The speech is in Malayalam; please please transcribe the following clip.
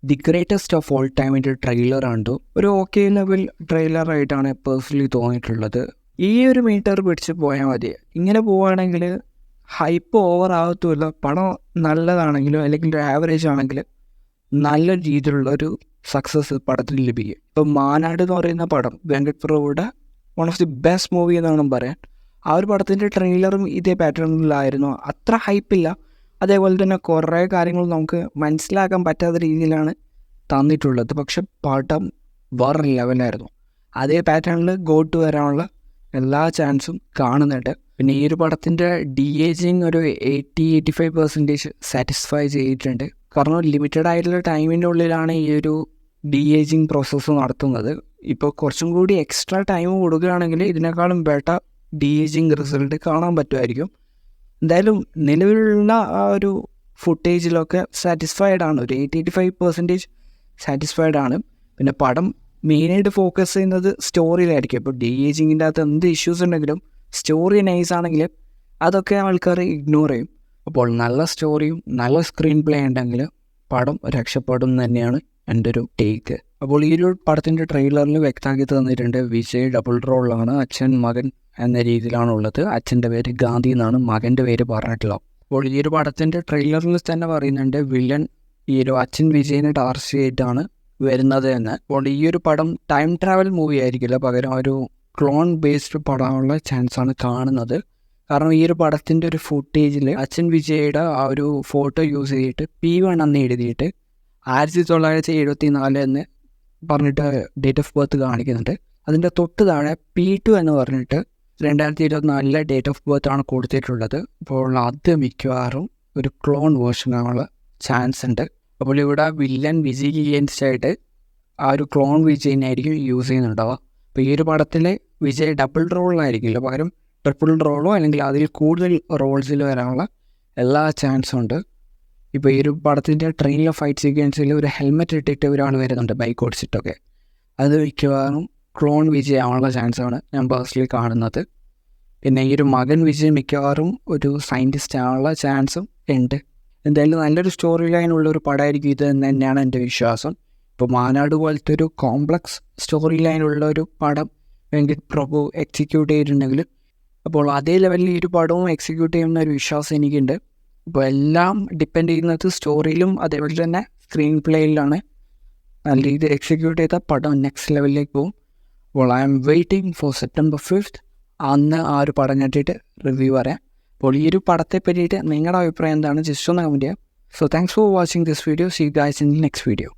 ദി ഗ്രേറ്റസ്റ്റ് ഓഫ് ഓൾ ടൈമിൻ്റെ ട്രെയിലർ കണ്ടു. ഒരു ഓക്കെ ലെവൽ ട്രെയിലറായിട്ടാണ് പേഴ്സണലി തോന്നിയിട്ടുള്ളത്. ഈ ഒരു മീറ്റർ പിടിച്ച് പോയാൽ മതി. ഇങ്ങനെ പോവുകയാണെങ്കിൽ ഹൈപ്പ് ഓവർ ആകത്തുമില്ല. പടം നല്ലതാണെങ്കിലും അല്ലെങ്കിൽ ഒരു ആവറേജ് ആണെങ്കിൽ നല്ല രീതിയിലുള്ളൊരു സക്സസ് പടത്തിൽ ലഭിക്കും. ഇപ്പം മാനാട് എന്ന് പറയുന്ന പടം വെങ്കട് പ്രഭുവിടെ one of the best movie എന്നാണ് പറയാൻ. ആ ഒരു പടത്തിൻ്റെ ട്രെയിലറും ഇതേ പാറ്റേണിലായിരുന്നു. അത്ര ഹൈപ്പില്ല, അതേപോലെ തന്നെ കുറേ കാര്യങ്ങൾ നമുക്ക് മനസ്സിലാക്കാൻ പറ്റാത്ത രീതിയിലാണ് തന്നിട്ടുള്ളത്. പക്ഷെ പടം വേറെ ലെവലായിരുന്നു. അതേ പാറ്റേണിൽ ഗോട്ട് വരാനുള്ള എല്ലാ ചാൻസും കാണുന്നുണ്ട്. പിന്നെ ഈ ഒരു പടത്തിൻ്റെ DAGing ഒരു 80-85% സാറ്റിസ്ഫൈ ചെയ്തിട്ടുണ്ട്. കാരണം ലിമിറ്റഡ് ആയിട്ടുള്ള ടൈമിൻ്റെ ഉള്ളിലാണ് ഈ ഒരു DAGing പ്രോസസ്സ് നടത്തുന്നത്. ഇപ്പോൾ കുറച്ചും കൂടി എക്സ്ട്രാ ടൈം കൊടുക്കുകയാണെങ്കിൽ ഇതിനേക്കാളും ബെറ്റർ DAGing റിസൾട്ട് കാണാൻ പറ്റുമായിരിക്കും. എന്തായാലും നിലവിലുള്ള ആ ഒരു ഫുട്ടേജിലൊക്കെ സാറ്റിസ്ഫൈഡ് ആണ്. ഒരു 80-85% സാറ്റിസ്ഫൈഡ് ആണ്. പിന്നെ പടം മെയിനായിട്ട് ഫോക്കസ് ചെയ്യുന്നത് സ്റ്റോറിയിലായിരിക്കും. ഇപ്പോൾ DAGingൻ്റെ അകത്ത് എന്ത് ഇഷ്യൂസ് ഉണ്ടെങ്കിലും സ്റ്റോറി നൈസ് ആണെങ്കിൽ അതൊക്കെ ആൾക്കാർ ഇഗ്നോർ ചെയ്യും. അപ്പോൾ നല്ല സ്റ്റോറിയും നല്ല സ്ക്രീൻ പ്ലേ ഉണ്ടെങ്കിൽ പടം രക്ഷപ്പെടും തന്നെയാണ് എൻ്റെ ഒരു ടേക്ക്. അപ്പോൾ ഈ ഒരു പടത്തിൻ്റെ ട്രെയിലറിൽ വ്യക്തമാക്കി തന്നിട്ടുണ്ട് വിജയ് ഡബിൾ റോളാണ്. അച്ഛൻ മകൻ എന്ന രീതിയിലാണുള്ളത്. അച്ഛൻ്റെ പേര് ഗാന്ധി എന്നാണ്, മകൻ്റെ പേര് പറഞ്ഞിട്ടില്ല. അപ്പോൾ ഈ ഒരു പടത്തിൻ്റെ ട്രെയിലറിൽ തന്നെ പറയുന്നുണ്ട് വില്ലൻ ഈ ഒരു അച്ഛൻ വിജയനെ ടാർച്ച് ചെയ്തിട്ടാണ് വരുന്നത് എന്ന്. അപ്പോൾ ഈ ഒരു പടം ടൈം ട്രാവൽ മൂവി ആയിരിക്കില്ല, പകരം ഒരു ക്ലോൺ ബേസ്ഡ് പടമുള്ള ചാൻസാണ് കാണുന്നത്. കാരണം ഈ ഒരു പടത്തിൻ്റെ ഒരു ഫുട്ടേജിൽ അച്ഛൻ വിജയുടെ ആ ഒരു ഫോട്ടോ യൂസ് ചെയ്തിട്ട് P1 എന്ന് എഴുതിയിട്ട് 1974 എന്ന് പറഞ്ഞിട്ട് ഡേറ്റ് ഓഫ് ബർത്ത് കാണിക്കുന്നുണ്ട്. അതിൻ്റെ തൊട്ട് താഴെ P2 എന്ന് പറഞ്ഞിട്ട് 2024 ഡേറ്റ് ഓഫ് ബർത്ത് ആണ് കൊടുത്തിട്ടുള്ളത്. അപ്പോൾ അത് മിക്കവാറും ഒരു ക്ലോൺ വേർഷനാണുള്ള ചാൻസ് ഉണ്ട്. അപ്പോൾ ഇവിടെ വില്ലൻ വിജയ്ക്ക് അഗെയിൻസ്റ്റ് ആയിട്ട് ആ ഒരു ക്ലോൺ വിജയിനായിരിക്കും യൂസ് ചെയ്യുന്നുണ്ടാവുക. അപ്പോൾ ഈ ഒരു പടത്തിൽ വിജയ് ഡബിൾ റോളിലായിരിക്കില്ല, പകരം ട്രിപ്പിൾ റോളോ അല്ലെങ്കിൽ അതിൽ കൂടുതൽ റോൾസിൽ വരാനുള്ള എല്ലാ ചാൻസും ഉണ്ട്. ഇപ്പോൾ ഈ ഒരു പടത്തിൻ്റെ ട്രെയിനിലെ ഫൈറ്റ് സീക്വൻസിൽ ഒരു ഹെൽമെറ്റ് ഇട്ടിട്ട് ഒരാൾ വരുന്നുണ്ട് ബൈക്ക് ഓടിച്ചിട്ടൊക്കെ. അത് മിക്കവാറും ക്ലോൺ വിജയ് ആവാനുള്ള ചാൻസാണ് ഞാൻ പേഴ്സണലി കാണുന്നത്. പിന്നെ ഈ ഒരു മകൻ വിജയ് മിക്കവാറും ഒരു സയൻറ്റിസ്റ്റ് ആവാനുള്ള ചാൻസും ഉണ്ട്. എന്തായാലും നല്ലൊരു സ്റ്റോറി ലൈനുള്ളൊരു പടമായിരിക്കും ഇത് എന്ന് തന്നെയാണ് എൻ്റെ വിശ്വാസം. ഇപ്പോൾ മാനാട് പോലത്തെ ഒരു കോംപ്ലക്സ് സ്റ്റോറി ലൈനുള്ള ഒരു പടം വെങ്കട് പ്രഭു എക്സിക്യൂട്ട് ചെയ്തിട്ടുണ്ടെങ്കിൽ അപ്പോൾ അതേ ലെവലിൽ ഈ ഒരു പടവും എക്സിക്യൂട്ട് ചെയ്യുന്ന ഒരു വിശ്വാസം എനിക്കുണ്ട്. അപ്പോൾ എല്ലാം ഡിപ്പെൻഡ് ചെയ്യുന്നത് സ്റ്റോറിയിലും അതേപോലെ തന്നെ സ്ക്രീൻ പ്ലേയിലാണ്. നല്ല രീതിയിൽ എക്സിക്യൂട്ട് ചെയ്ത പടം നെക്സ്റ്റ് ലെവലിലേക്ക് പോകും. അപ്പോൾ I am waiting for September 5th അന്ന് ആ ഒരു പടം കണ്ടിട്ട് റിവ്യൂ പറയാം. അപ്പോൾ ഈ ഒരു പടത്തെ പറ്റിയിട്ട് നിങ്ങളുടെ അഭിപ്രായം എന്താണ് ജസ്റ്റ് ഒന്ന് കമൻറ്റ് ചെയ്യാം. So thanks for watching this video. See you guys in the next video.